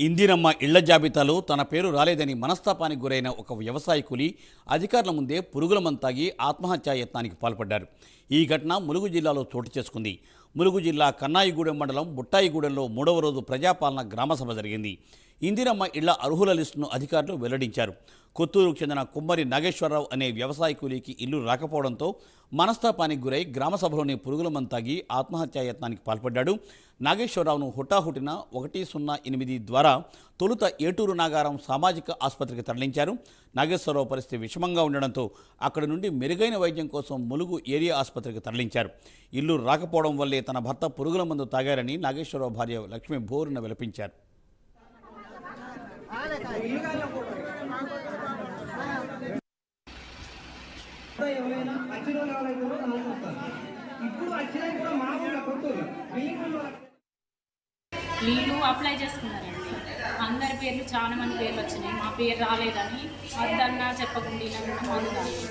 ఇందిరమ్మ ఇళ్ల జాబితాలో తన పేరు రాలేదని మనస్తాపానికి గురైన ఒక వ్యవసాయ కూలి అధికారుల ముందే పురుగుల మందు తాగి ఆత్మహత్యాయత్నానికి పాల్పడ్డారు. ఈ ఘటన ములుగు జిల్లాలో చోటు చేసుకుంది. ములుగు జిల్లా కన్నాయిగూడెం మండలం బుట్టాయిగూడెంలో 3వ రోజు ప్రజాపాలన గ్రామసభ జరిగింది. ఇందిరమ్మ ఇళ్ల అర్హుల లిస్టును అధికారులు వెల్లడించారు. కొత్తూరుకు చెందిన కుమ్మరి నాగేశ్వరరావు అనే వ్యవసాయ కూలీకి ఇల్లు రాకపోవడంతో మనస్తాపానికి గురై గ్రామసభలోని పురుగుల మందు తాగి ఆత్మహత్యాయత్నానికి పాల్పడ్డాడు. నాగేశ్వరరావును హుటాహుటిన 108 ద్వారా తొలుత ఏటూరు నాగారం సామాజిక ఆసుపత్రికి తరలించారు. నాగేశ్వరరావు పరిస్థితి విషమంగా ఉండడంతో అక్కడి నుండి మెరుగైన వైద్యం కోసం ములుగు ఏరియా ఆసుపత్రికి తరలించారు. ఇల్లు రాకపోవడం వల్లే తన భర్త పురుగుల మందు తాగారని నాగేశ్వరరావు భార్య లక్ష్మి బోరున విలపించారు. వీళ్ళు అప్లై చేసుకున్నారండి. అందరి పేర్లు చాలా మంది పేర్లు వచ్చినాయి. మా పేరు రాలేదని వద్దన్నా చెప్పకుండా మందు తాగి